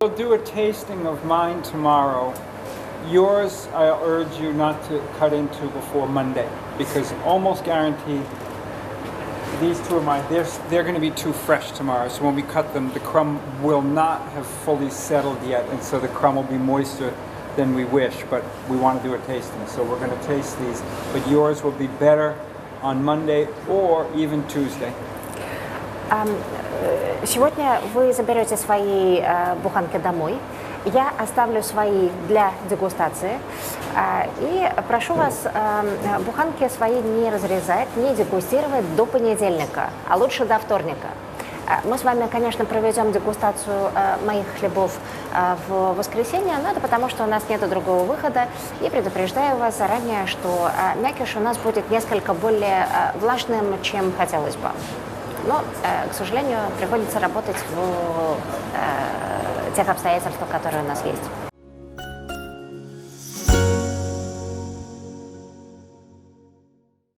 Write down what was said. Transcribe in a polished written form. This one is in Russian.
We'll do a tasting of mine tomorrow. Yours, I urge you not to cut into before Monday, because almost guaranteed these two are mine. They're going to be too fresh tomorrow, so when we cut them, the crumb will not have fully settled yet, and so the crumb will be moister than we wish, but we want to do a tasting, so we're going to taste these. But yours will be better on Monday or even Tuesday. Сегодня вы заберете свои буханки домой. Я оставлю свои для дегустации. И прошу вас буханки свои не разрезать, не дегустировать до понедельника, а лучше до вторника. Мы с вами, конечно, проведем дегустацию моих хлебов в воскресенье, но это потому, что у нас нет другого выхода. И предупреждаю вас заранее, что мякиш у нас будет несколько более влажным, чем хотелось бы. Но, к сожалению, приходится работать в тех обстоятельствах, которые у нас есть.